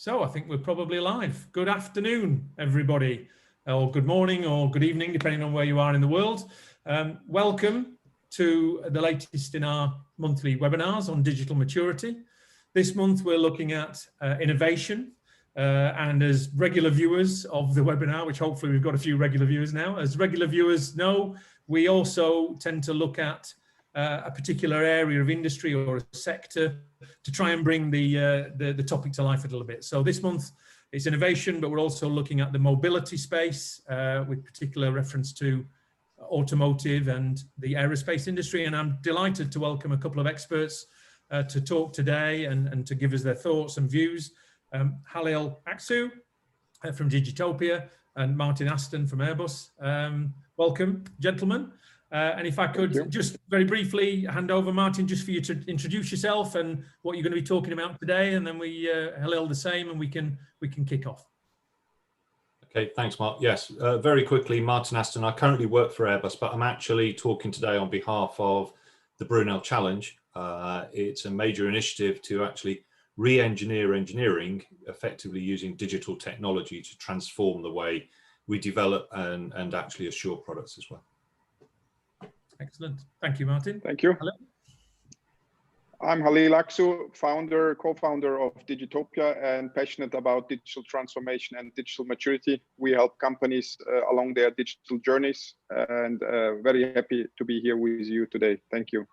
So I think we're probably live. Good afternoon, everybody, or good morning or good evening, depending on where you are in the world. Welcome to the latest in our monthly webinars on digital maturity. This month we're looking at innovation, and as regular viewers of the webinar, which hopefully we've got a few regular viewers now, as regular viewers know, we also tend to look at a particular area of industry or a sector to try and bring the topic to life a little bit. So this month it's innovation, but we're also looking at the mobility space with particular reference to automotive and the aerospace industry. And I'm delighted to welcome a couple of experts to talk today and to give us their thoughts and views. Halil Aksu from Digitopia and Martin Aston from Airbus. Welcome, gentlemen. And if I could just very briefly hand over, Martin, just for you to introduce yourself and what you're going to be talking about today, and then Halil the same, and we can kick off. Okay, thanks, Mark. Yes, very quickly, Martin Aston. I currently work for Airbus, but I'm actually talking today on behalf of the Brunel Challenge. It's a major initiative to actually re-engineer engineering, effectively using digital technology to transform the way we develop and actually assure products as well. Excellent. Thank you, Martin. Thank you. Hello. I'm Halil Aksu, co-founder of Digitopia, and passionate about digital transformation and digital maturity. We help companies along their digital journeys, and very happy to be here with you today. Thank you.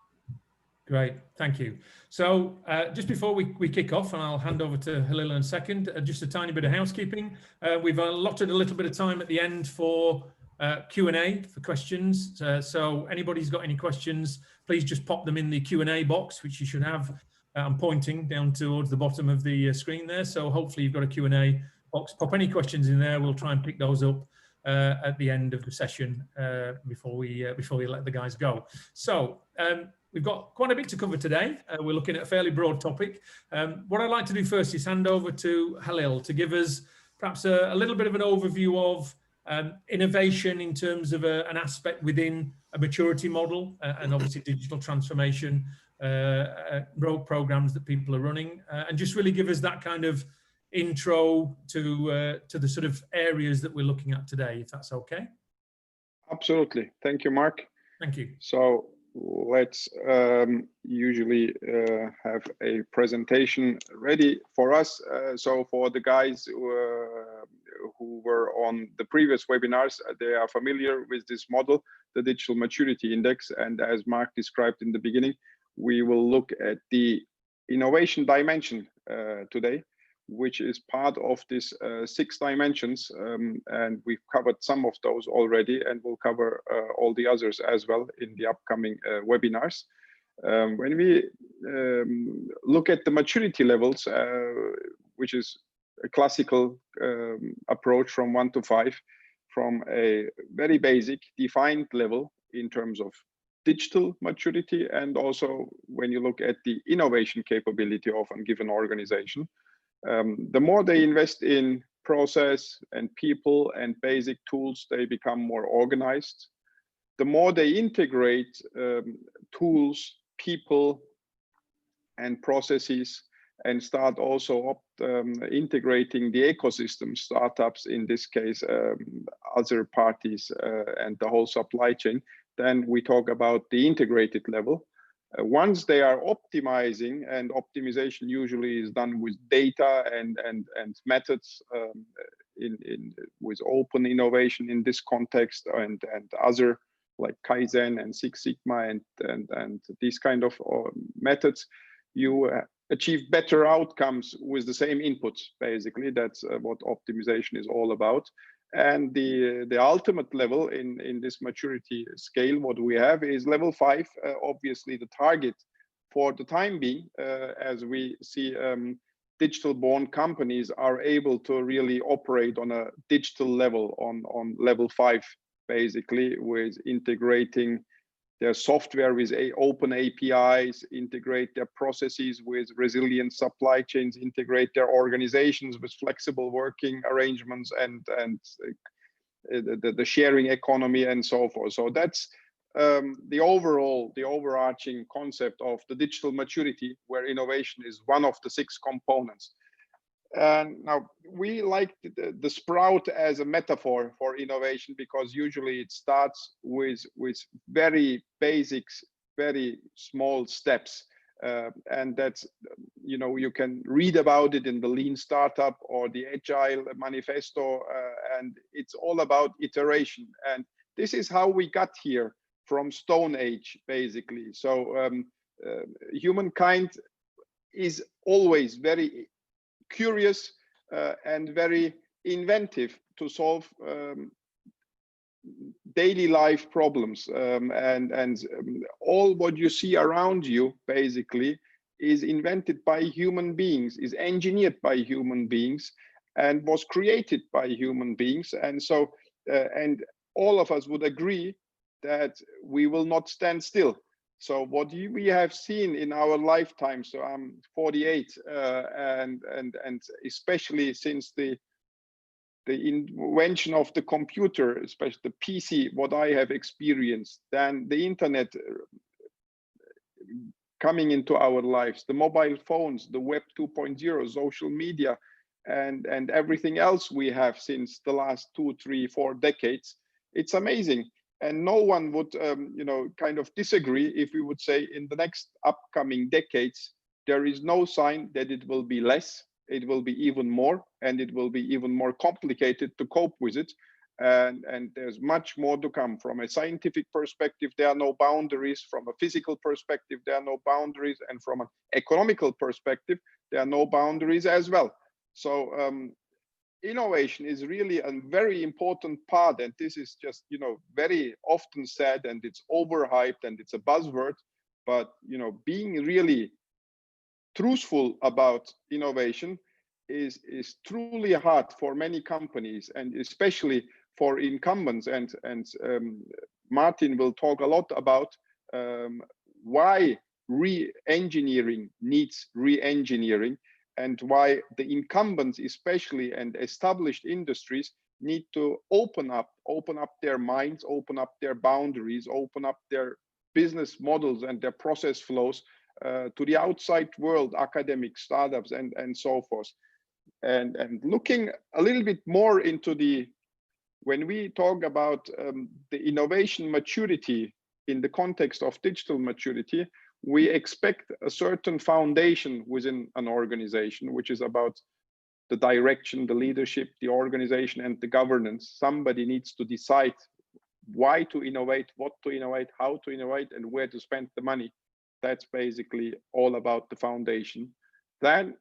Great, thank you. So just before we kick off, and I'll hand over to Halil in a second, just a tiny bit of housekeeping. We've allotted a little bit of time at the end for Q&A, for questions. So anybody's got any questions, please just pop them in the Q&A box, which you should have. I'm pointing down towards the bottom of the screen there. So hopefully you've got a Q&A box. Pop any questions in there. We'll try and pick those up at the end of the session before we let the guys go. So we've got quite a bit to cover today. We're looking at a fairly broad topic. What I'd like to do first is hand over to Halil to give us perhaps a little bit of an overview of innovation in terms of an aspect within a maturity model and obviously digital transformation road programs that people are running, and just really give us that kind of intro to the sort of areas that we're looking at today, if that's okay. Absolutely. Thank you, Mark. Thank you. So let's usually have a presentation ready for us. So for the guys who were on the previous webinars, they are familiar with this model, the Digital Maturity Index. And as Mark described in the beginning, we will look at the innovation dimension today, which is part of this 6 dimensions. And we've covered some of those already, and we'll cover all the others as well in the upcoming webinars. When we look at the maturity levels, which is a classical approach from 1 to 5, from a very basic defined level in terms of digital maturity, and also when you look at the innovation capability of a given organization. The more they invest in process and people and basic tools, they become more organized. The more they integrate tools, people, and processes, and start also integrating the ecosystem, startups in this case, other parties, and the whole supply chain, then we talk about the integrated level. Once they are optimizing, and optimization usually is done with data and methods with open innovation in this context, and other like Kaizen and Six Sigma and these kind of methods, you achieve better outcomes with the same inputs. Basically, that's what optimization is all about. And the ultimate level in this maturity scale, what we have is level 5, obviously the target for the time being, as we see digital born companies are able to really operate on a digital level on level 5, basically with integrating their software with open APIs, integrate their processes with resilient supply chains, integrate their organizations with flexible working arrangements, and the sharing economy and so forth. So that's the overarching concept of the digital maturity, where innovation is one of the 6 components. And now we like the sprout as a metaphor for innovation, because usually it starts with very basics, very small steps. And that's, you know, you can read about it in the Lean Startup or the Agile Manifesto, and it's all about iteration. And this is how we got here from Stone Age, basically. So humankind is always very curious and very inventive to solve daily life problems, and all what you see around you basically is invented by human beings, is engineered by human beings, and was created by human beings. And so and all of us would agree that we will not stand still. So what we have seen in our lifetime, so I'm 48, and especially since the invention of the computer, especially the PC, what I have experienced, then the internet coming into our lives, the mobile phones, the web 2.0, social media, and everything else we have since the last 2, 3, 4 decades, it's amazing. And no one would, you know, kind of disagree if we would say in the next upcoming decades, there is no sign that it will be less. It will be even more, and it will be even more complicated to cope with it. And there's much more to come. From a scientific perspective, there are no boundaries. From a physical perspective, there are no boundaries. And from an economical perspective, there are no boundaries as well. So innovation is really a very important part, and this is just, you know, very often said, and it's overhyped and it's a buzzword, but, you know, being really truthful about innovation is truly hard for many companies, and especially for incumbents. And Martin will talk a lot about why re-engineering needs re-engineering, and why the incumbents especially and established industries need to open up their minds, open up their boundaries, open up their business models and their process flows to the outside world, academic startups and so forth. And looking a little bit more into when we talk about the innovation maturity in the context of digital maturity, we expect a certain foundation within an organization, which is about the direction, the leadership, the organization, and the governance. Somebody needs to decide why to innovate, what to innovate, how to innovate, and where to spend the money. That's basically all about the foundation. Then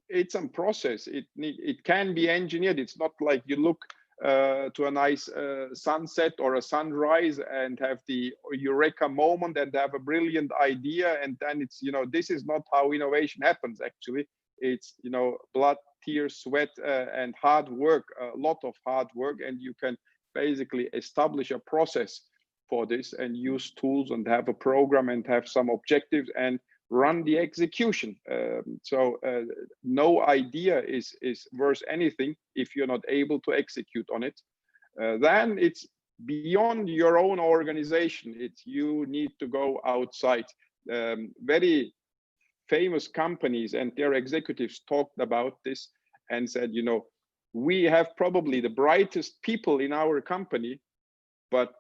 it's a process. It can be engineered. It's not like you look to a nice sunset or a sunrise and have the eureka moment and have a brilliant idea, and then it's, you know, this is not how innovation happens. Actually, it's, you know, blood, tears, sweat, and hard work, a lot of hard work, and you can basically establish a process for this and use tools and have a program and have some objectives and run the execution. So no idea is worth anything if you're not able to execute on it. Then it's beyond your own organization. It's you need to go outside. Very famous companies and their executives talked about this and said, you know, we have probably the brightest people in our company, but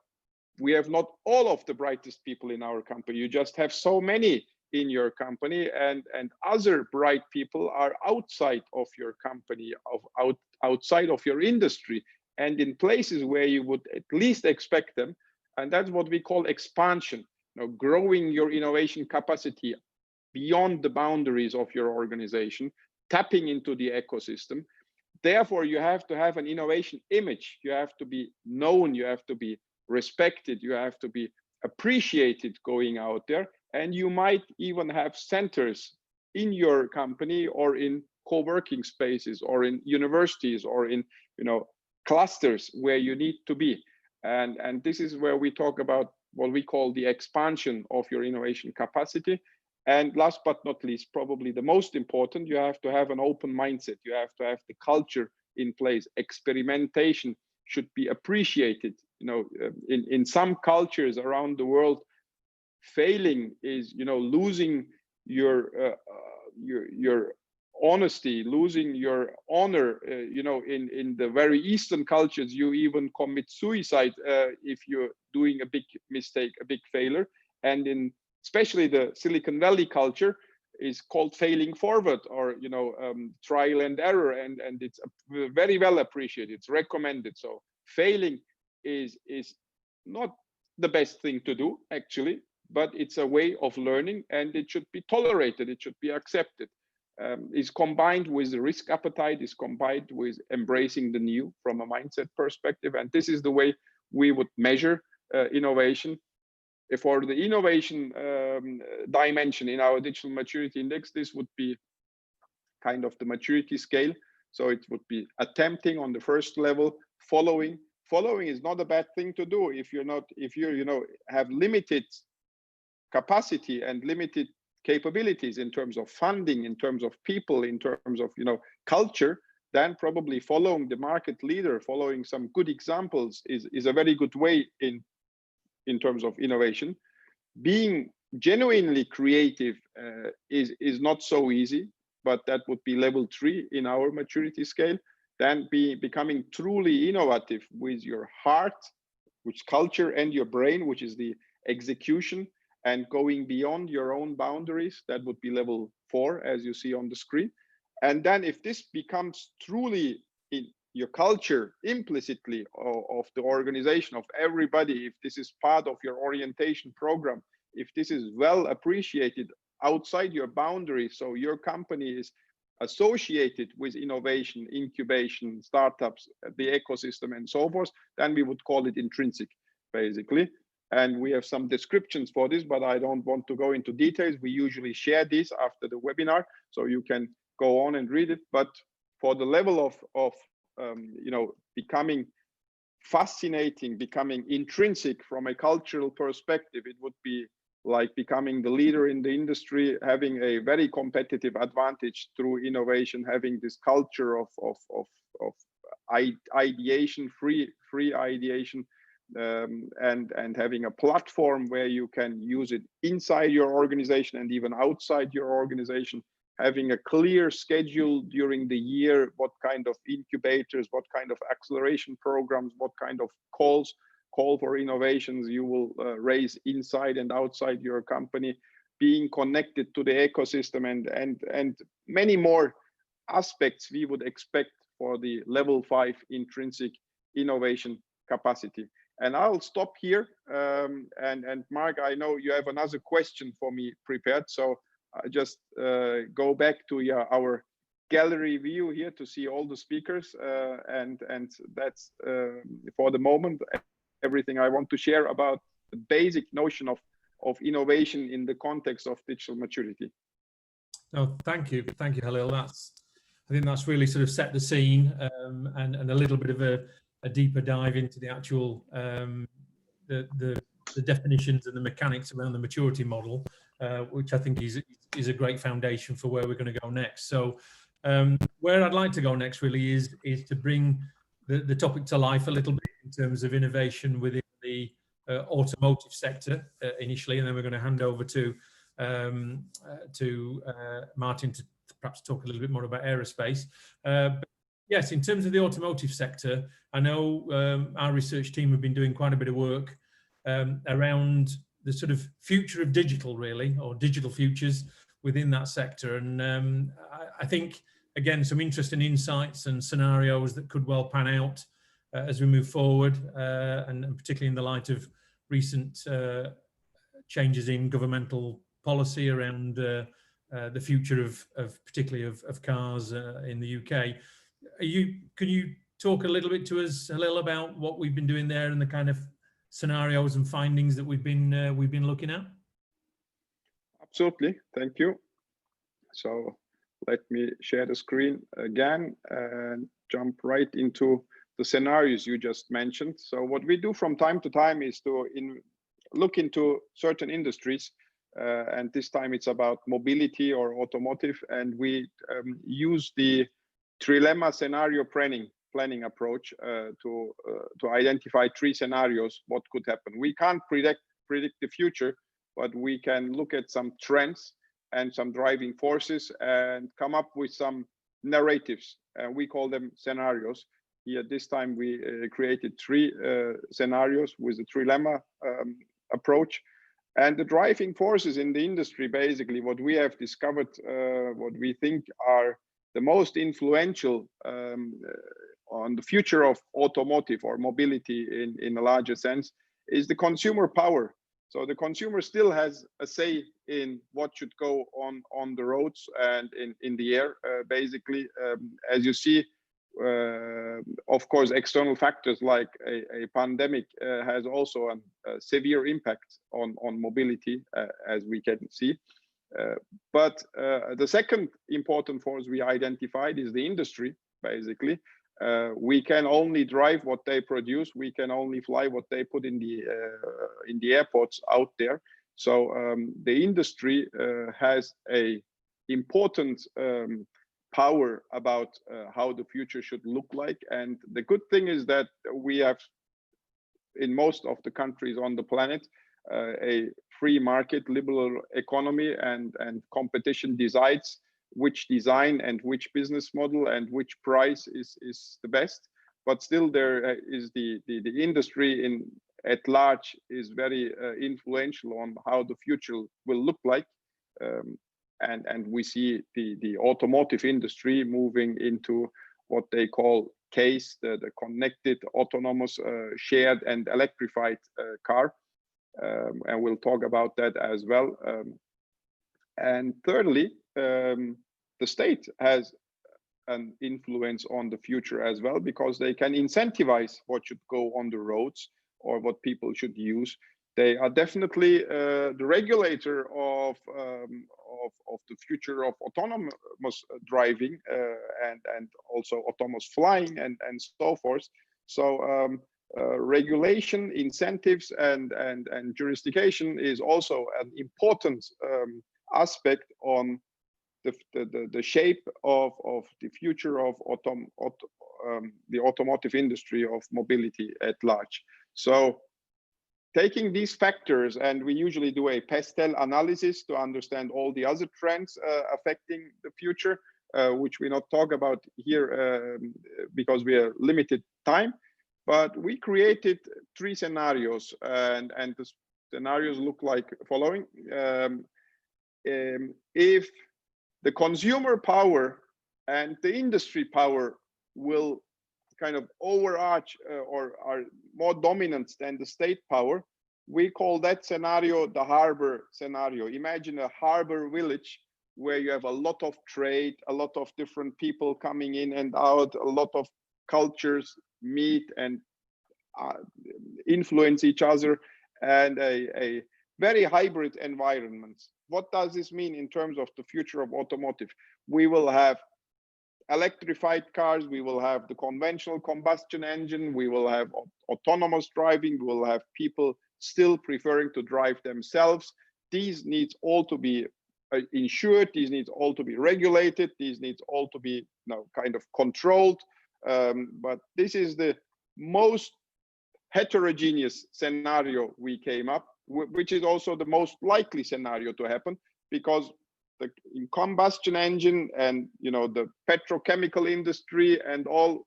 we have not all of the brightest people in our company. You just have so many in your company, and other bright people are outside of your company, outside of your industry, and in places where you would at least expect them. And that's what we call expansion, you know, growing your innovation capacity beyond the boundaries of your organization, tapping into the ecosystem. Therefore, you have to have an innovation image. You have to be known, you have to be respected, you have to be appreciated going out there. And you might even have centers in your company or in co-working spaces or in universities or in, you know, clusters where you need to be. And this is where we talk about what we call the expansion of your innovation capacity. And last but not least, probably the most important, you have to have an open mindset. You have to have the culture in place. Experimentation should be appreciated. You know, in some cultures around the world, failing is, you know, losing your honesty, losing your honor. You know, in the very Eastern cultures, you even commit suicide if you're doing a big mistake, a big failure. And in especially the Silicon Valley culture is called failing forward, or you know, trial and error, and it's very well appreciated. It's recommended. So failing is not the best thing to do actually, but it's a way of learning, and it should be tolerated. It should be accepted. Is combined with the risk appetite, is combined with embracing the new from a mindset perspective, and this is the way we would measure innovation. For the innovation dimension in our digital maturity index, this would be kind of the maturity scale. So it would be attempting on the first level, following. Following is not a bad thing to do if you're not, if you you know, have limited capacity and limited capabilities in terms of funding, in terms of people, in terms of, you know, culture. Then probably following the market leader, following some good examples is a very good way in terms of innovation. Being genuinely creative is not so easy, but that would be level 3 in our maturity scale. Then becoming truly innovative with your heart, which culture, and your brain, which is the execution, and going beyond your own boundaries. That would be level 4, as you see on the screen. And then if this becomes truly in your culture implicitly of the organization, of everybody, if this is part of your orientation program, if this is well appreciated outside your boundaries, so your company is associated with innovation, incubation, startups, the ecosystem, and so forth, then we would call it intrinsic, basically. And we have some descriptions for this, but I don't want to go into details. We usually share this after the webinar, so you can go on and read it. But for the level of you know, becoming fascinating, becoming intrinsic from a cultural perspective, it would be like becoming the leader in the industry, having a very competitive advantage through innovation, having this culture of ideation, free ideation, and having a platform where you can use it inside your organization and even outside your organization, having a clear schedule during the year, what kind of incubators, what kind of acceleration programs, what kind of call for innovations you will raise inside and outside your company, being connected to the ecosystem, and many more aspects we would expect for the level 5 intrinsic innovation capacity. And I'll stop here. And Mark, I know you have another question for me prepared, so I just go back to our gallery view here to see all the speakers, and that's for the moment everything I want to share about the basic notion of innovation in the context of digital maturity. No, thank you, Halil. I think that's really sort of set the scene, and a little bit of a deeper dive into the actual the definitions and the mechanics around the maturity model, which I think is a great foundation for where we're going to go next. So where I'd like to go next really is to bring the topic to life a little bit in terms of innovation within the automotive sector initially, and then we're going to hand over to Martin to perhaps talk a little bit more about aerospace. But yes, in terms of the automotive sector, I know our research team have been doing quite a bit of work around the sort of future of digital, really, or digital futures within that sector. And I think, again, some interesting insights and scenarios that could well pan out as we move forward, and particularly in the light of recent changes in governmental policy around the future of particularly of cars in the UK. Can you talk a little bit to us, Halil, about what we've been doing there and the kind of scenarios and findings that we've been looking at? Absolutely, thank you. So let me share the screen again and jump right into the scenarios you just mentioned. So what we do from time to time is to look into certain industries, and this time it's about mobility or automotive, and we use the trilemma scenario planning approach to identify 3 scenarios what could happen. We can't predict the future, but we can look at some trends and some driving forces and come up with some narratives, and we call them scenarios. Here this time we created 3 scenarios with a trilemma approach. And the driving forces in the industry, basically what we have discovered, what we think are the most influential on the future of automotive or mobility in a larger sense, is the consumer power. So the consumer still has a say in what should go on the roads and in the air, basically. As you see, of course, external factors like a pandemic has also a severe impact on mobility, as we can see. But the second important force we identified is the industry, basically. We can only drive what they produce. We can only fly what they put in the airports out there. So the industry has a important power about how the future should look like. And the good thing is that we have, in most of the countries on the planet, a free market, liberal economy, and competition decides which design and which business model and which price is the best. But still there is the industry at large is very influential on how the future will look like. And we see the automotive industry moving into what they call CASE, the connected, autonomous, shared and electrified car. And we'll talk about that as well. And thirdly, the state has an influence on the future as well, because they can incentivize what should go on the roads or what people should use. They are definitely the regulator of the future of autonomous driving and also autonomous flying and so forth. So regulation, incentives, and jurisdiction is also an important aspect on the shape of the future of the automotive industry of mobility at large. So taking these factors, and we usually do a pastel analysis to understand all the other trends affecting the future, which we not talk about here because we are limited time. But we created 3 scenarios, and the scenarios look like following. If the consumer power and the industry power will kind of overarch or are more dominant than the state power, we call that scenario the harbor scenario. Imagine a harbor village where you have a lot of trade, a lot of different people coming in and out, a lot of cultures meet and influence each other, and a very hybrid environment. What does this mean in terms of the future of automotive? We will have electrified cars, we will have the conventional combustion engine, we will have autonomous driving, we will have people still preferring to drive themselves. These needs all to be insured, these needs all to be regulated, these needs all to be kind of controlled. But this is the most heterogeneous scenario we came up, which is also the most likely scenario to happen, because the combustion engine and the petrochemical industry and all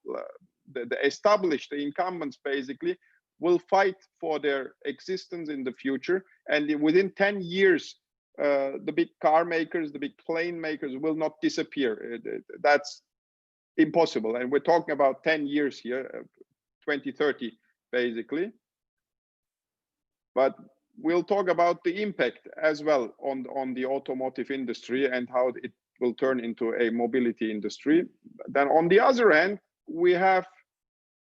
the established, the incumbents basically, will fight for their existence in the future. And within 10 years, the big car makers, the big plane makers will not disappear. That's impossible. And we're talking about 10 years here, 2030, basically. But we'll talk about the impact as well on the automotive industry and how it will turn into a mobility industry. Then on the other hand, we have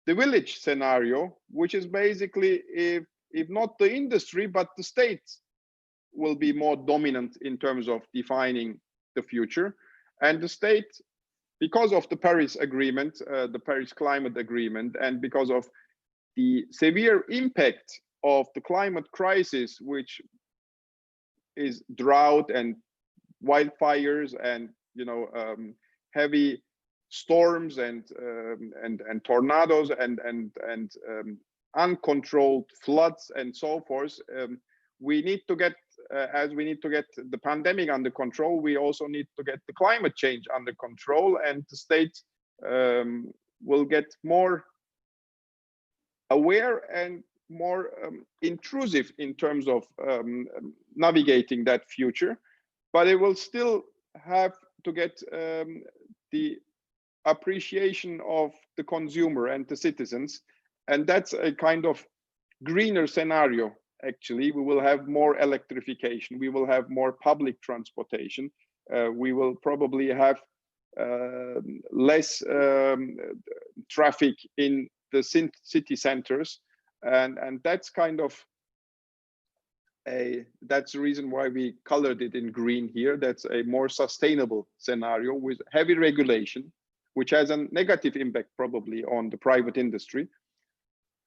the village scenario, which is basically if not the industry, but the state will be more dominant in terms of defining the future. And the state, because of the Paris Agreement, the Paris Climate Agreement, and because of the severe impact of the climate crisis, which is drought and wildfires and heavy storms and tornadoes and uncontrolled floods and so forth, we need to get as we need to get the pandemic under control, we also need to get the climate change under control, and the state will get more aware and more intrusive in terms of navigating that future. But it will still have to get the appreciation of the consumer and the citizens, and that's a kind of greener scenario. Actually, we will have more electrification, we will have more public transportation, we will probably have less traffic in the city centers, and that's kind of that's the reason why we colored it in green here. That's a more sustainable scenario with heavy regulation, which has a negative impact probably on the private industry.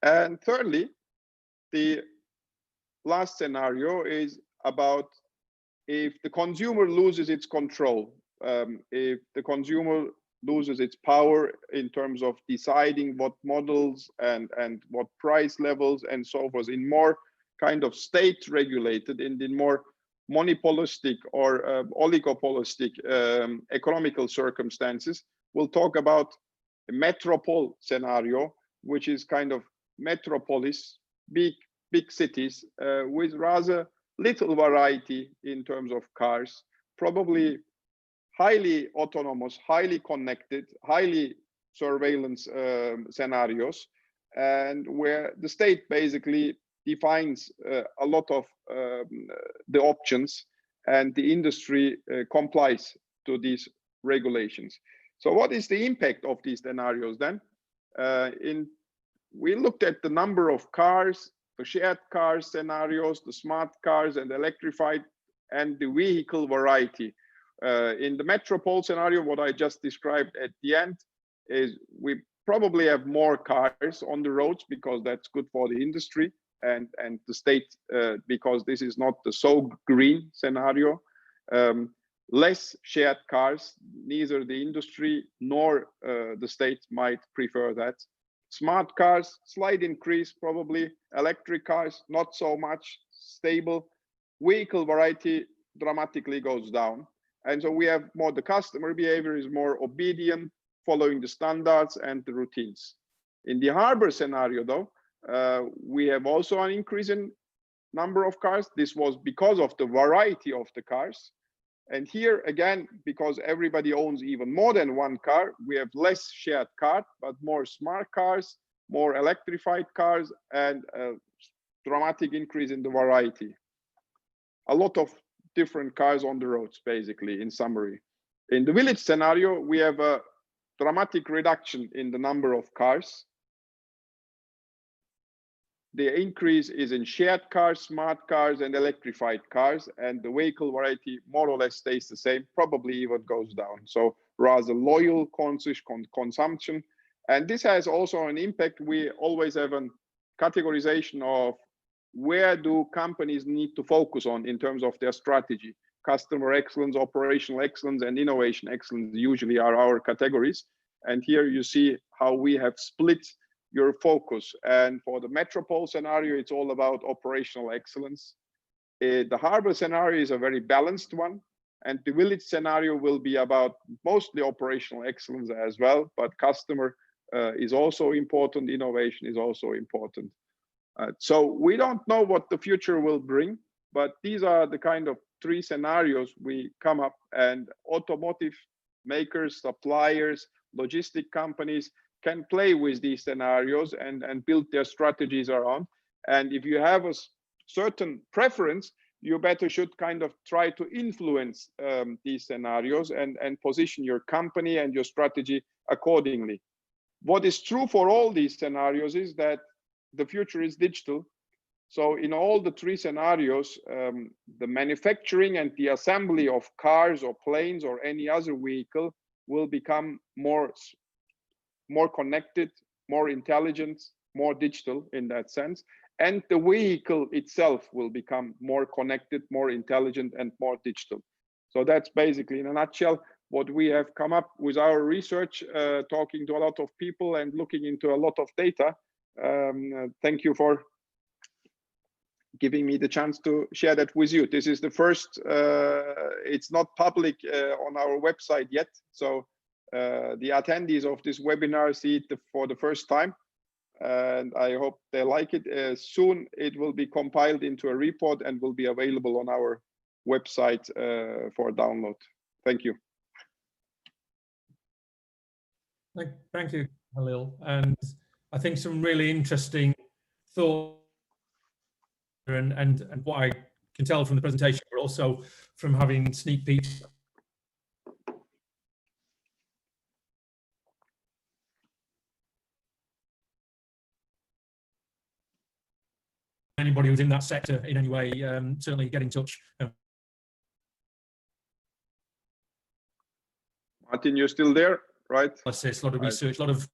And thirdly, the last scenario is about if the consumer loses its control, if the consumer loses its power in terms of deciding what models and what price levels and so forth, in more kind of state regulated, in more monopolistic or oligopolistic economical circumstances. We'll talk about a metropole scenario, which is kind of metropolis, big cities with rather little variety in terms of cars, probably highly autonomous, highly connected, highly surveillance scenarios, and where the state basically defines a lot of the options, and the industry complies to these regulations. So what is the impact of these scenarios then? We looked at the number of cars, the shared cars scenarios, the smart cars and electrified, and the vehicle variety. In the metropole scenario, what I just described at the end is we probably have more cars on the roads because that's good for the industry and the state, because this is not the so green scenario. Less shared cars, neither the industry nor the state might prefer that. Smart cars, slight increase probably. Electric cars, not so much, stable. Vehicle variety dramatically goes down. And so we have more, the customer behavior is more obedient, following the standards and the routines. In the harbor scenario though, we have also an increase in number of cars. This was because of the variety of the cars. And here again, because everybody owns even more than one car, we have less shared car, but more smart cars, more electrified cars, and a dramatic increase in the variety. A lot of different cars on the roads, basically, in summary. In the village scenario, we have a dramatic reduction in the number of cars. The increase is in shared cars, smart cars, and electrified cars, and the vehicle variety more or less stays the same, probably even goes down. So rather loyal, conscious consumption. And this has also an impact. We always have a categorization of where do companies need to focus on in terms of their strategy. Customer excellence, operational excellence, and innovation excellence usually are our categories. And here you see how we have split your focus. And for the metropole scenario, it's all about operational excellence. The harbor scenario is a very balanced one, and the village scenario will be about mostly operational excellence as well, but customer is also important, innovation is also important. So we don't know what the future will bring, but these are the kind of three scenarios we come up, and automotive makers, suppliers, logistic companies can play with these scenarios and build their strategies around. And if you have a certain preference, you better should kind of try to influence these scenarios and position your company and your strategy accordingly. What is true for all these scenarios is that the future is digital. So in all the three scenarios, the manufacturing and the assembly of cars or planes or any other vehicle will become more connected, more intelligent, more digital in that sense. And the vehicle itself will become more connected, more intelligent, and more digital. So that's basically in a nutshell what we have come up with our research, talking to a lot of people and looking into a lot of data. Thank you for giving me the chance to share that with you. This is the first, it's not public on our website yet. So the attendees of this webinar see it for the first time. And I hope they like it. Soon it will be compiled into a report and will be available on our website for download. Thank you. Thank you, Halil. And I think some really interesting thoughts and what I can tell from the presentation, but also from having sneak peeks. Anybody who's in that sector in any way, certainly get in touch. Martin, you're still there, right? Let's say it's a lot of research, a lot of.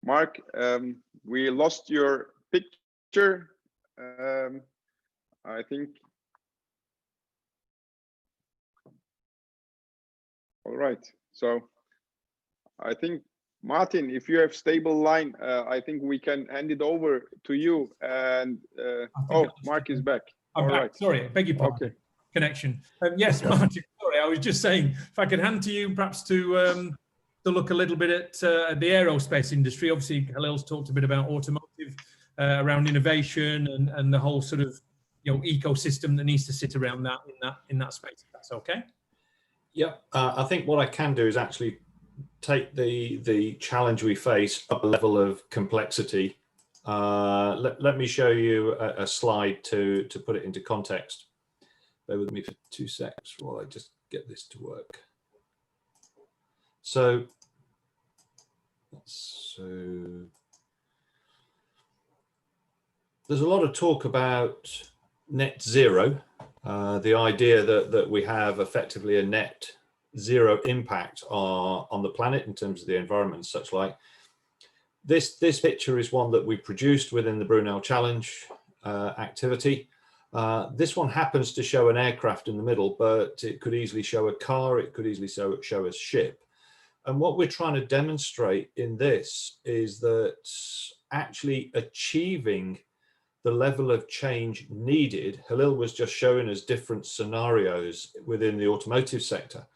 Mark, we lost your picture. I think. All right. So I think, Martin, if you have stable line, I think we can hand it over to you. And oh, Mark is back. I'm back. Right. Sorry, I beg your pardon. Okay. Connection. Yes, Martin. Sorry, I was just saying, if I could hand to you, perhaps to look a little bit at the aerospace industry. Obviously, Halil's talked a bit about automotive, around innovation, and the whole sort of ecosystem that needs to sit around that in that space. If that's okay. Yeah, I think what I can do is actually take the challenge we face up a level of complexity. Let me show you a slide to put it into context. Bear with me for 2 seconds while I just get this to work. So there's a lot of talk about net zero, the idea that we have effectively a net zero impact on the planet in terms of the environment and such like. This picture is one that we produced within the Brunel Challenge activity. This one happens to show an aircraft in the middle, but it could easily show a car, it could easily show a ship. And what we're trying to demonstrate in this is that actually achieving the level of change needed, Halil was just showing us different scenarios within the automotive sector.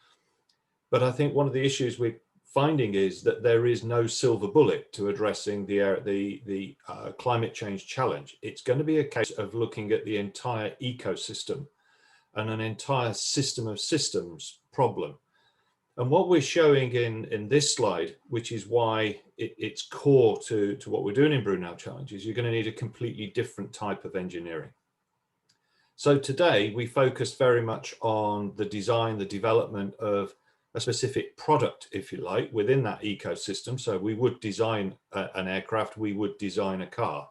But I think one of the issues we're finding is that there is no silver bullet to addressing the climate change challenge. It's going to be a case of looking at the entire ecosystem and an entire system of systems problem. And what we're showing in this slide, which is why it's core to what we're doing in Brunel Challenge, is you're going to need a completely different type of engineering. So today we focus very much on the design, the development of a specific product, if you like, within that ecosystem. So we would design an aircraft, we would design a car.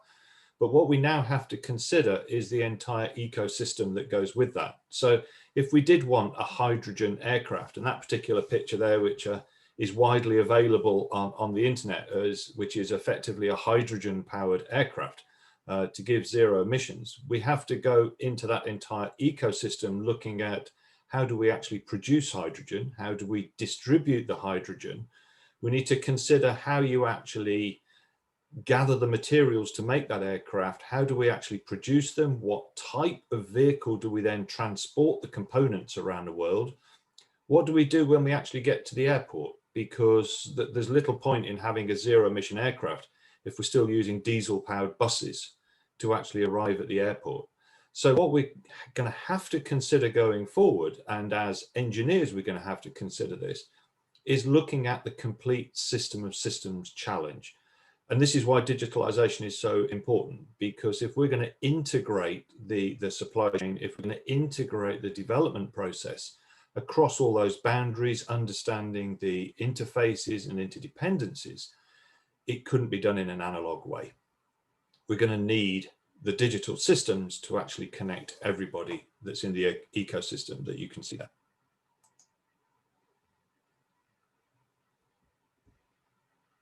But what we now have to consider is the entire ecosystem that goes with that. So if we did want a hydrogen aircraft, and that particular picture there, which is widely available on the internet, which is effectively a hydrogen powered aircraft to give zero emissions, we have to go into that entire ecosystem looking at how do we actually produce hydrogen? How do we distribute the hydrogen? We need to consider how you actually gather the materials to make that aircraft. How do we actually produce them? What type of vehicle do we then transport the components around the world? What do we do when we actually get to the airport? Because there's little point in having a zero emission aircraft if we're still using diesel powered buses to actually arrive at the airport. So what we're going to have to consider going forward, and as engineers we're going to have to consider this, is looking at the complete system of systems challenge. And this is why digitalization is so important, because if we're going to integrate the supply chain, if we're going to integrate the development process across all those boundaries, understanding the interfaces and interdependencies, it couldn't be done in an analog way. We're going to need the digital systems to actually connect everybody that's in the ecosystem that you can see there.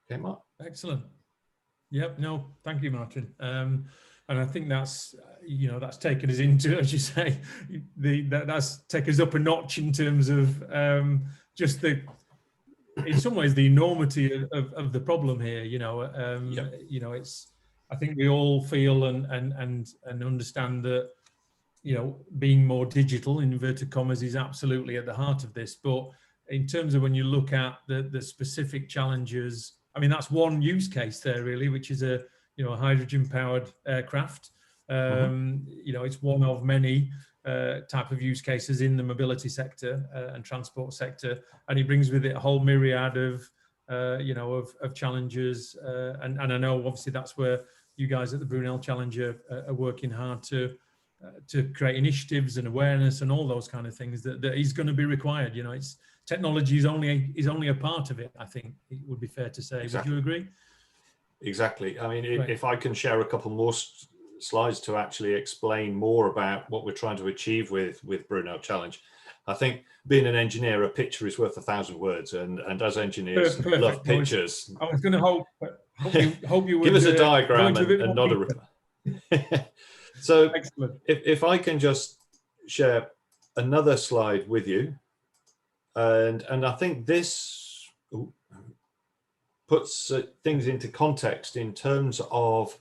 Okay, Mark. Excellent. Yep. No, thank you, Martin. And I think that's, that's taken us into, as you say, that's taken us up a notch in terms of just in some ways, the enormity of the problem here. Yep. It's I think we all feel and understand that, you know, being more digital, in inverted commas, is absolutely at the heart of this. But in terms of when you look at the specific challenges, I mean, that's one use case there really, which is a, you know, a hydrogen-powered aircraft. You know, it's one of many type of use cases in the mobility sector and transport sector, and it brings with it a whole myriad of you know, of challenges, and I know obviously that's where you guys at the Brunel Challenge are working hard to create initiatives and awareness and all those kind of things that is going to be required. You know, it's technology is only a part of it. I think it would be fair to say. Exactly. Would you agree? Exactly. I mean, Right. if I can share a couple more slides to actually explain more about what we're trying to achieve with Brunel Challenge. I think being an engineer, a picture is worth 1,000 words, and as engineers Perfect. love pictures. I was going to hope you would give us a go diagram into a bit and more not a detail. reply. So Excellent. if I can just share another slide with you, and I think this puts things into context in terms of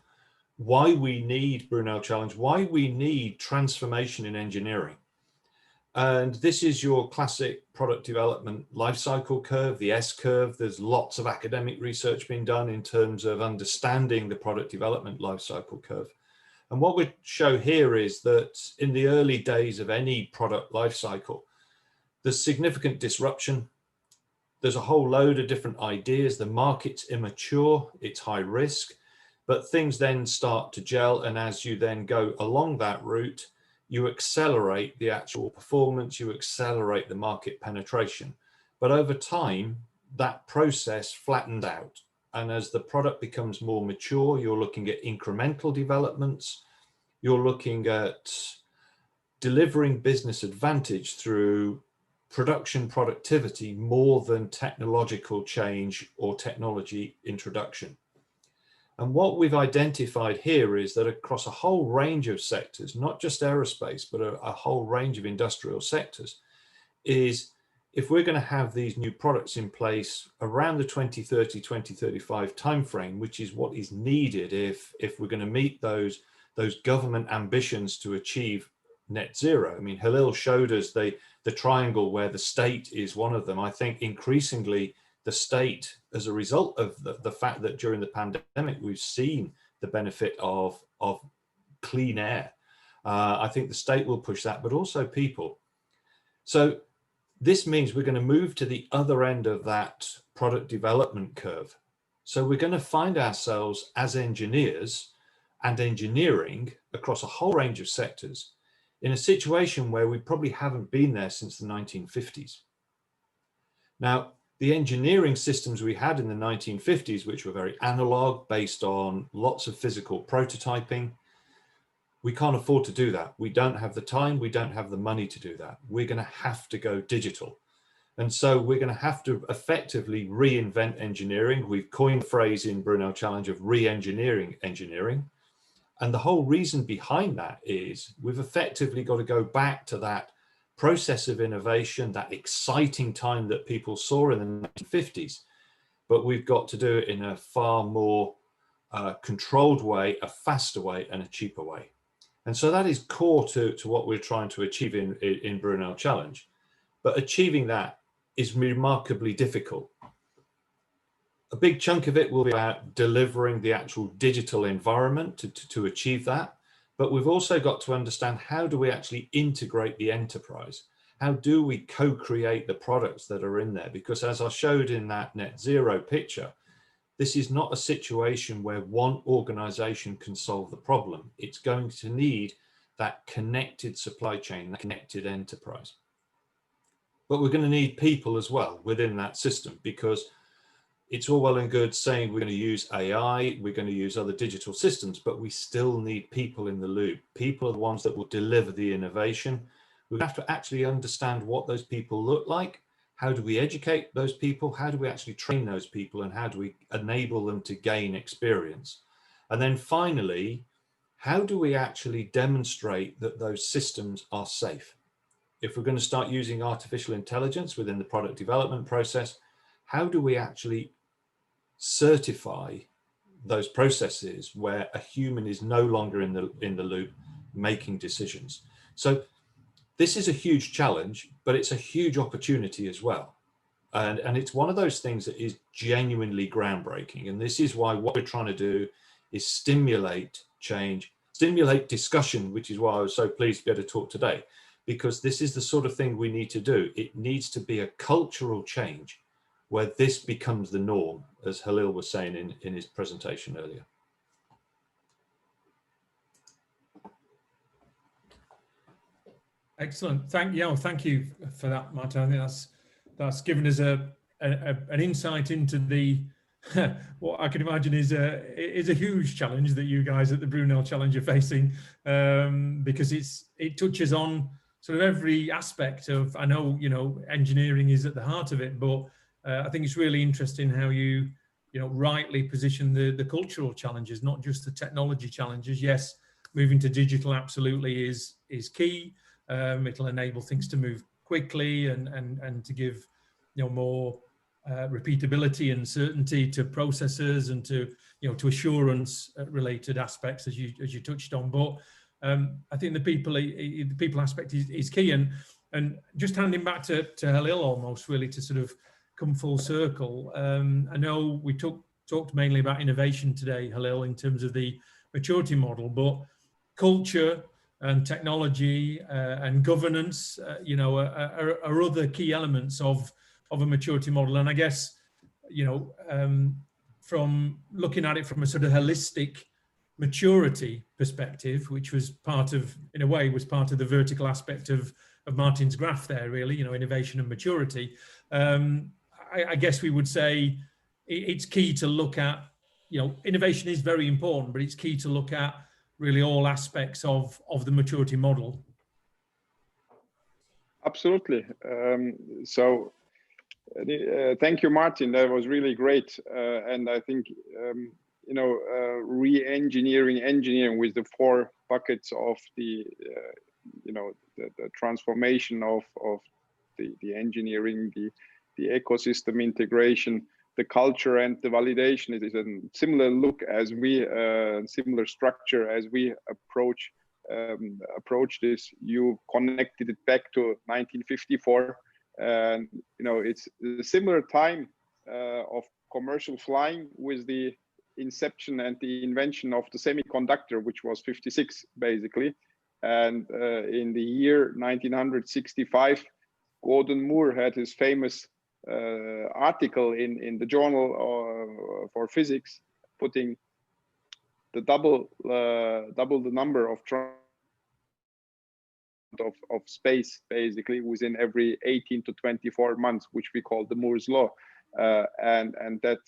why we need Brunel Challenge, why we need transformation in engineering. And this is your classic product development life cycle curve, the S curve. There's lots of academic research being done in terms of understanding the product development life cycle curve. And what we show here is that in the early days of any product life cycle, there's significant disruption. There's a whole load of different ideas. The market's immature, it's high risk, but things then start to gel. And as you then go along that route, you accelerate the actual performance, you accelerate the market penetration. But over time, that process flattened out. And as the product becomes more mature, you're looking at incremental developments. You're looking at delivering business advantage through production productivity more than technological change or technology introduction. And what we've identified here is that across a whole range of sectors, not just aerospace, but a whole range of industrial sectors, is if we're going to have these new products in place around the 2030, 2035 timeframe, which is what is needed if we're going to meet those government ambitions to achieve net zero. I mean, Halil showed us the triangle where the state is one of them. I think increasingly the state, as a result of the fact that during the pandemic, we've seen the benefit of clean air. I think the state will push that, but also people. So this means we're going to move to the other end of that product development curve. So we're going to find ourselves as engineers and engineering across a whole range of sectors in a situation where we probably haven't been there since the 1950s. Now, the engineering systems we had in the 1950s, which were very analog, based on lots of physical prototyping, we can't afford to do that. We don't have the time, we don't have the money to do that. We're going to have to go digital. And so we're going to have to effectively reinvent engineering. We've coined the phrase in Brunel Challenge of re-engineering engineering. And the whole reason behind that is we've effectively got to go back to that process of innovation, that exciting time that people saw in the 1950s, but we've got to do it in a far more controlled way, a faster way, and a cheaper way. And so that is core to what we're trying to achieve in Brunel Challenge. But achieving that is remarkably difficult. A big chunk of it will be about delivering the actual digital environment to achieve that. But we've also got to understand, how do we actually integrate the enterprise? How do we co-create the products that are in there? Because as I showed in that net zero picture, this is not a situation where one organization can solve the problem. It's going to need that connected supply chain, that connected enterprise. But we're going to need people as well within that system, because it's all well and good saying we're going to use AI, we're going to use other digital systems, but we still need people in the loop. People are the ones that will deliver the innovation. We have to actually understand what those people look like. How do we educate those people? How do we actually train those people? And how do we enable them to gain experience? And then finally, how do we actually demonstrate that those systems are safe? If we're going to start using artificial intelligence within the product development process, how do we actually certify those processes where a human is no longer in the loop making decisions. So this is a huge challenge, but it's a huge opportunity as well. And it's one of those things that is genuinely groundbreaking. And this is why what we're trying to do is stimulate change, stimulate discussion, which is why I was so pleased to be able to talk today, because this is the sort of thing we need to do. It needs to be a cultural change where this becomes the norm, as Halil was saying in his presentation earlier. Excellent. Thank you for that, Martin. I think that's given us an insight into the what I can imagine is a huge challenge that you guys at the Brunel Challenge are facing, because it touches on sort of every aspect of, I know, you know, engineering is at the heart of it, but I think it's really interesting how you rightly position the cultural challenges, not just the technology challenges. Yes, moving to digital absolutely is key. It'll enable things to move quickly and to give more repeatability and certainty to processes and to to assurance related aspects as you touched on. But I think the people aspect is key, and just handing back to Halil almost really to sort of come full circle. I know we talked mainly about innovation today, Halil, in terms of the maturity model, but culture and technology and governance, are other key elements of a maturity model. And I guess, from looking at it from a sort of holistic maturity perspective, which was part of, in a way, was part of the vertical aspect of Martin's graph there, really, innovation and maturity. I guess we would say it's key to look at, innovation is very important, but it's key to look at really all aspects of the maturity model. Absolutely. Thank you, Martin. That was really great. And I think, re-engineering, engineering with the 4 buckets of the transformation of the engineering, the ecosystem integration, the culture, and the validation. It is a similar look as we, similar structure as we approach this. You connected it back to 1954, and it's a similar time of commercial flying with the inception and the invention of the semiconductor, which was 56 basically. And in the year 1965, Gordon Moore had his famous article in the journal for physics, putting the double the number of space basically within every 18 to 24 months, which we call the Moore's law, and that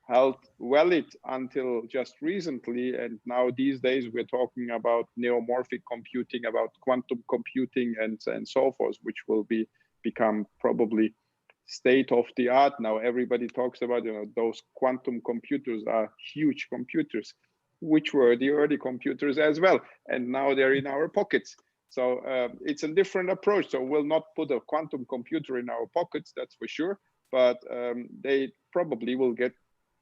held valid until just recently. And now these days we're talking about neuromorphic computing, about quantum computing, and so forth, which will become probably state of the art. Now everybody talks about, those quantum computers are huge computers, which were the early computers as well, and now they're in our pockets. So it's a different approach. So we'll not put a quantum computer in our pockets, that's for sure, but they probably will get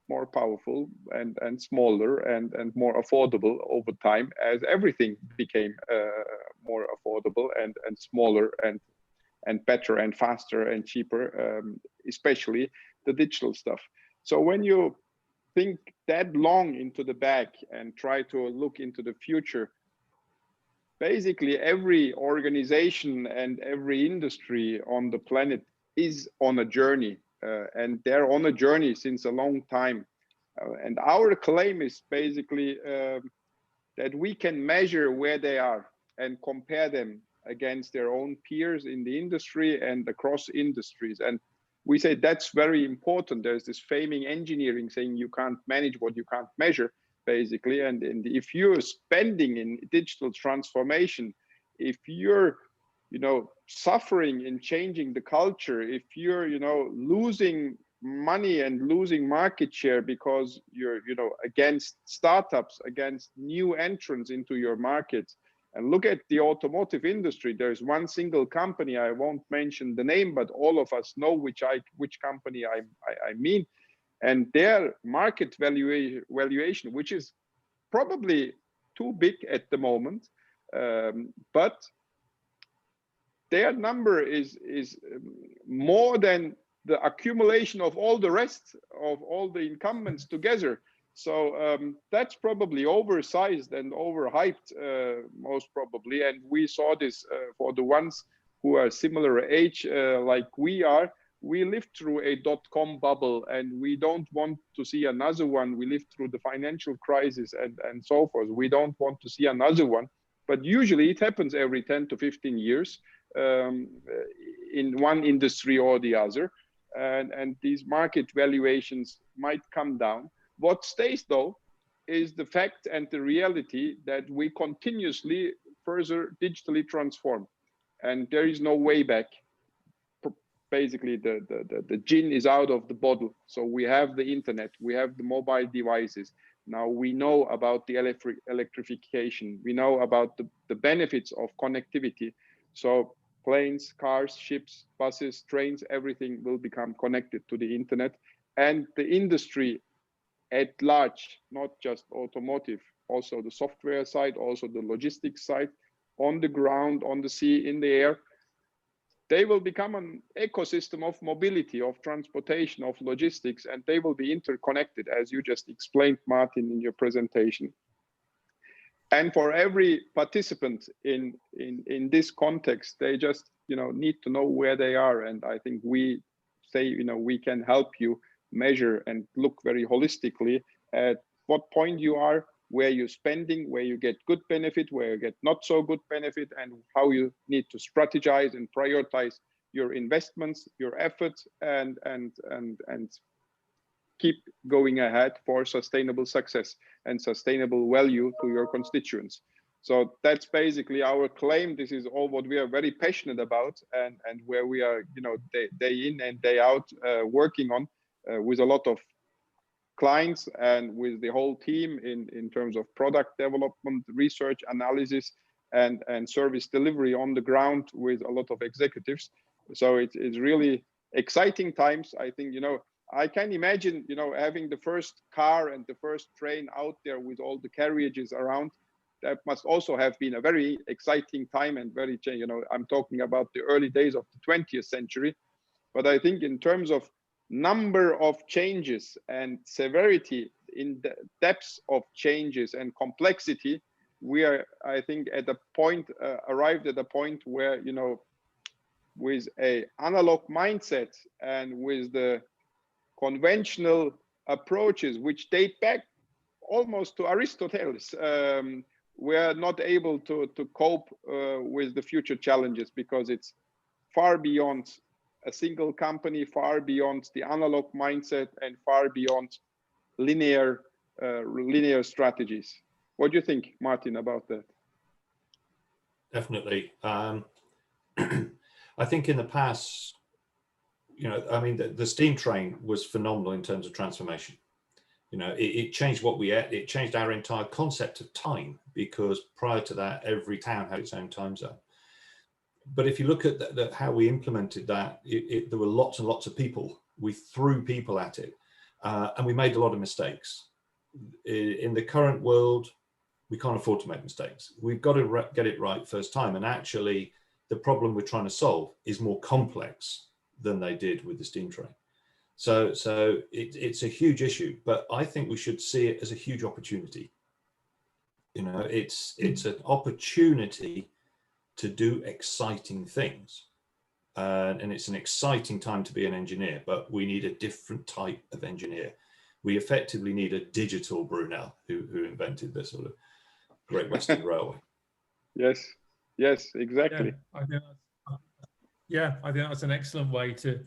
more powerful and smaller and more affordable over time, as everything became more affordable and smaller and better and faster and cheaper, especially the digital stuff. So when you think that long into the back and try to look into the future, basically every organization and every industry on the planet is on a journey, and they're on a journey since a long time. And our claim is basically that we can measure where they are and compare them against their own peers in the industry and across industries. And we say that's very important. There's this faming engineering saying you can't manage what you can't measure, basically. And if you're spending in digital transformation, if you're suffering in changing the culture, if you're losing money and losing market share because you're against startups, against new entrants into your markets. And look at the automotive industry. There's one single company, I won't mention the name, but all of us know which company I mean. and their market valuation, which is probably too big at the moment, but their number is more than the accumulation of all the rest of all the incumbents together. So that's probably oversized and overhyped, most probably. And we saw this for the ones who are similar age like we are. We lived through a dot-com bubble, and we don't want to see another one. We lived through the financial crisis and so forth. We don't want to see another one. But usually it happens every 10 to 15 years in one industry or the other. And these market valuations might come down. What stays, though, is the fact and the reality that we continuously further digitally transform. And there is no way back. Basically, the gin is out of the bottle. So we have the internet, we have the mobile devices. Now we know about the electrification. We know about the benefits of connectivity. So planes, cars, ships, buses, trains, everything will become connected to the internet. And the industry at large, not just automotive, also the software side, also the logistics side, on the ground, on the sea, in the air, they will become an ecosystem of mobility, of transportation, of logistics, and they will be interconnected, as you just explained, Martin, in your presentation. And for every participant in this context, they just need to know where they are. And I think we say we can help you measure and look very holistically at what point you are, where you're spending, where you get good benefit, where you get not so good benefit, and how you need to strategize and prioritize your investments, your efforts, and keep going ahead for sustainable success and sustainable value to your constituents. So that's basically our claim. This is all what we are very passionate about, and where we are day in and day out working on with a lot of clients and with the whole team in terms of product development, research, analysis, and service delivery on the ground with a lot of executives. So it's really exciting times. I think, I can imagine, having the first car and the first train out there with all the carriages around. That must also have been a very exciting time and very, I'm talking about the early days of the 20th century. But I think in terms of number of changes and severity in the depths of changes and complexity, we are, I think, at a point, arrived at a point where, with a analog mindset and with the conventional approaches, which date back almost to Aristotle, we are not able to cope with the future challenges, because it's far beyond a single company, far beyond the analog mindset, and far beyond linear strategies. What do you think, Martin, about that? Definitely. I think in the past, the steam train was phenomenal in terms of transformation. It changed what we ate. It changed our entire concept of time, because prior to that, every town had its own time zone. But if you look at how we implemented that, there were lots and lots of people. We threw people at it, and we made a lot of mistakes. In the current world, we can't afford to make mistakes. We've got to get it right first time. And actually, the problem we're trying to solve is more complex than they did with the steam train. So it's a huge issue, but I think we should see it as a huge opportunity. It's an opportunity to do exciting things. And it's an exciting time to be an engineer, but we need a different type of engineer. We effectively need a digital Brunel who invented this sort of Great Western Railway. Yes, exactly. Yeah, I think that's an excellent way to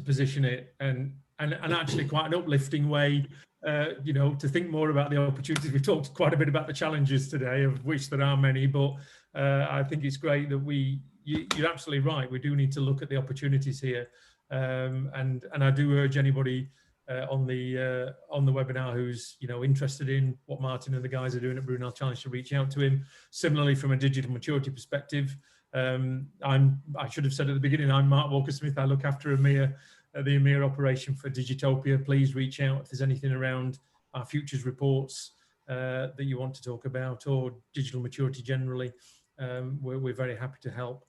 position it, and actually quite an uplifting way, to think more about the opportunities. We've talked quite a bit about the challenges today, of which there are many, but I think it's great that you're absolutely right. We do need to look at the opportunities here, and I do urge anybody on the webinar who's interested in what Martin and the guys are doing at Brunel Challenge to reach out to him. Similarly, from a digital maturity perspective, I should have said at the beginning, I'm Mark Walker-Smith. I look after EMEA the EMEA operation for Digitopia, please reach out if there's anything around our futures reports that you want to talk about, or digital maturity generally. We're very happy to help.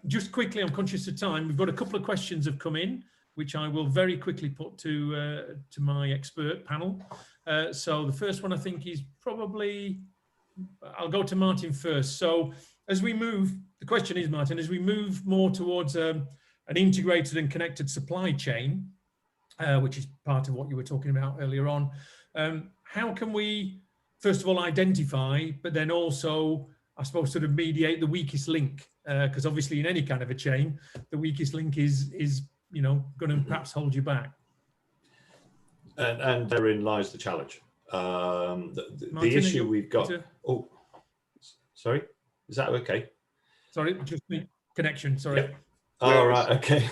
Just quickly, I'm conscious of time. We've got a couple of questions have come in, which I will very quickly put to my expert panel. So the first one I think is probably, I'll go to Martin first. So as we move, the question is, Martin, as we move more towards an integrated and connected supply chain, which is part of what you were talking about earlier on, how can we, first of all, identify, but then also, I suppose, sort of mediate the weakest link? Because obviously in any kind of a chain, the weakest link is you know, going to perhaps hold you back. And therein lies the challenge. Martin, the issue we've got. Oh, sorry, is that okay? Sorry, just me. Connection. Sorry. Yeah. All right. Okay.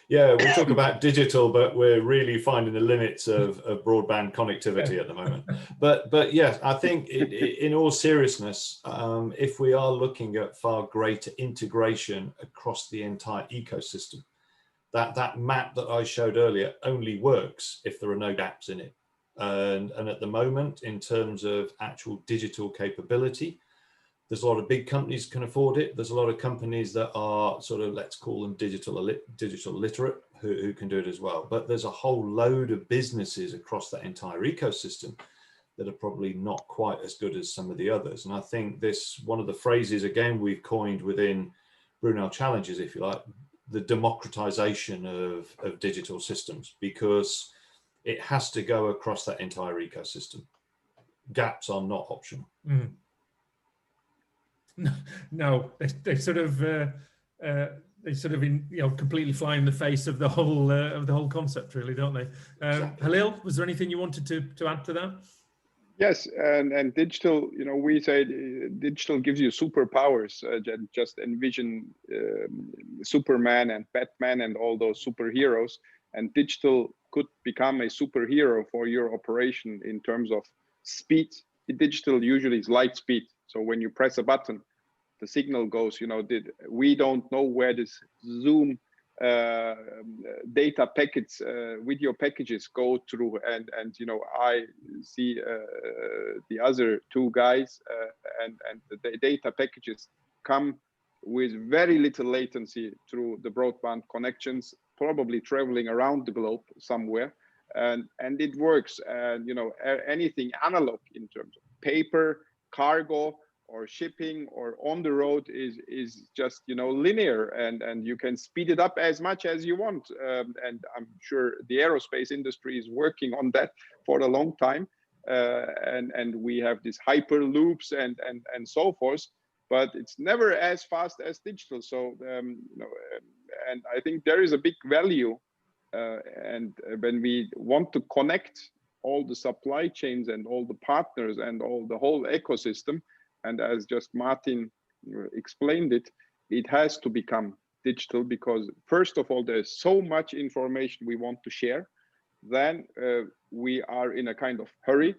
Yeah, we talk about digital, but we're really finding the limits of broadband connectivity at the moment. But yes, I think in all seriousness, if we are looking at far greater integration across the entire ecosystem, that map that I showed earlier only works if there are no gaps in it. And at the moment, in terms of actual digital capability, there's a lot of big companies can afford it. There's a lot of companies that are sort of, let's call them digital literate, who can do it as well. But there's a whole load of businesses across that entire ecosystem that are probably not quite as good as some of the others. And I think this, one of the phrases, again, we've coined within Brunel Challenges, if you like, the democratization of digital systems, because it has to go across that entire ecosystem. Gaps are not optional. Mm. No, they sort of completely fly in the face of the whole concept, really, don't they? Exactly. Halil, was there anything you wanted to add to that? Yes, and digital, you know, we say digital gives you superpowers. Just envision Superman and Batman and all those superheroes, and digital could become a superhero for your operation in terms of speed. Digital usually is light speed. So when you press a button, the signal goes, you know, we don't know where this Zoom data packets, video packages go through, and you know, I see the other two guys, and the data packages come with very little latency through the broadband connections, probably traveling around the globe somewhere, and it works. And you know, anything analog in terms of paper, cargo, or shipping, or on the road is just, you know, linear, and you can speed it up as much as you want. And I'm sure the aerospace industry is working on that for a long time, and we have these hyper loops and so forth, but it's never as fast as digital. So you know, and I think there is a big value, and when we want to connect all the supply chains and all the partners and all the whole ecosystem, and as just Martin explained it, it has to become digital, because first of all, there's so much information we want to share. Then we are in a kind of hurry,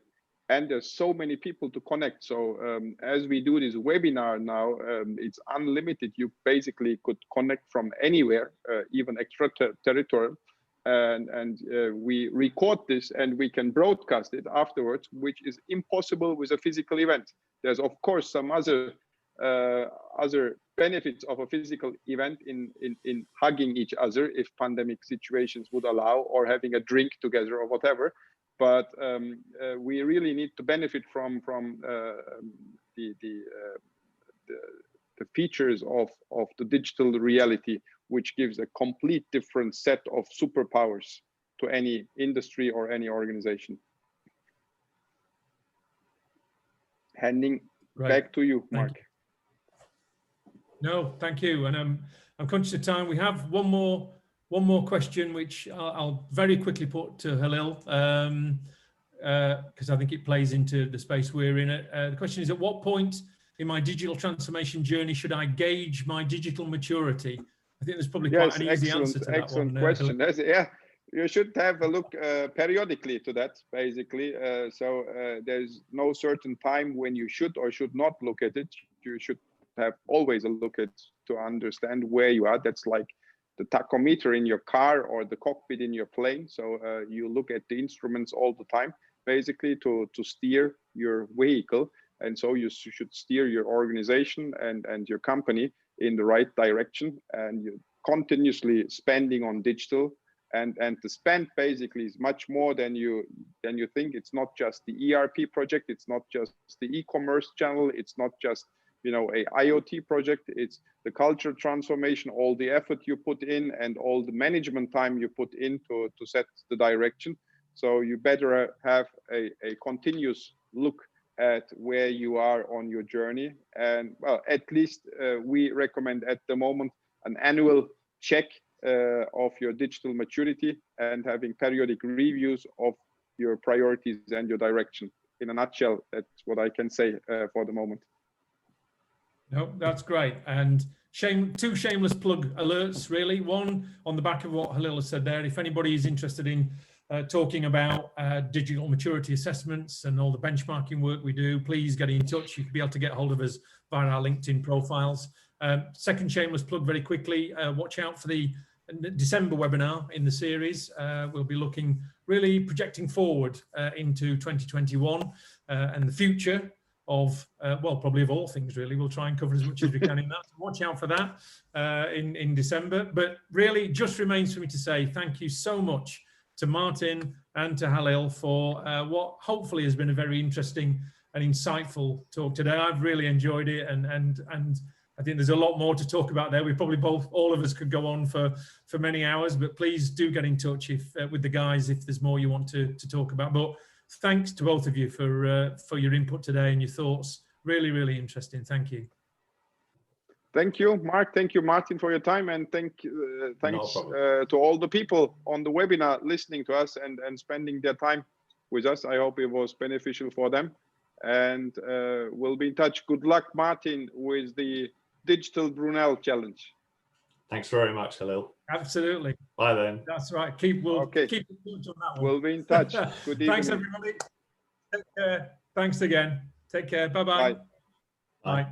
and there's so many people to connect. So as we do this webinar now, it's unlimited. You basically could connect from anywhere, even extraterritorial. And we record this and we can broadcast it afterwards, which is impossible with a physical event. There's of course some other benefits of a physical event in hugging each other if pandemic situations would allow, or having a drink together or whatever. But we really need to benefit from the features of the digital reality, which gives a complete different set of superpowers to any industry or any organization. Handing back to you, Mark. No, thank you. And I'm conscious of time. We have one more question, which I'll very quickly put to Halil, because I think it plays into the space we're in. The question is, at what point in my digital transformation journey should I gauge my digital maturity? I think there's probably quite an easy answer to that one. Excellent question. Yeah, you should have a look periodically to that, basically. So there's no certain time when you should or should not look at it. You should have always a look at to understand where you are. That's like the tachometer in your car or the cockpit in your plane. So you look at the instruments all the time, basically to steer your vehicle. And so you should steer your organization and your company in the right direction. And you're continuously spending on digital. And the spend basically is much more than you think. It's not just the ERP project. It's not just the e-commerce channel. It's not just, you know, a IoT project. It's the culture transformation, all the effort you put in and all the management time you put in to set the direction. So you better have a continuous look at where you are on your journey. And well, at least we recommend at the moment an annual check of your digital maturity and having periodic reviews of your priorities and your direction. In a nutshell, that's what I can say for the moment. No, that's great. And two shameless plug alerts, really. One, on the back of what Halil has said there, if anybody is interested in talking about digital maturity assessments and all the benchmarking work we do, please get in touch. You can be able to get hold of us via our LinkedIn profiles. Second shameless plug very quickly, watch out for the December webinar in the series. We'll be looking, really projecting forward into 2021 and the future of, well, probably of all things, really. We'll try and cover as much as we can in that. So watch out for that in December. But really, just remains for me to say thank you so much to Martin and to Halil for what hopefully has been a very interesting and insightful talk today. I've really enjoyed it, and I think there's a lot more to talk about there. We probably all of us could go on for many hours, but please do get in touch with the guys if there's more you want to talk about. But thanks to both of you for your input today and your thoughts. Really, really interesting. Thank you. Thank you, Mark. Thank you, Martin, for your time, and thanks to all the people on the webinar listening to us and spending their time with us. I hope it was beneficial for them, and we'll be in touch. Good luck, Martin, with the Digital Brunel Challenge. Thanks very much, Halil. Absolutely. Bye then. That's right. Keep in touch on that one. We'll be in touch. Good evening. Thanks, everybody. Take care. Thanks again. Take care. Bye-bye. Bye. Bye.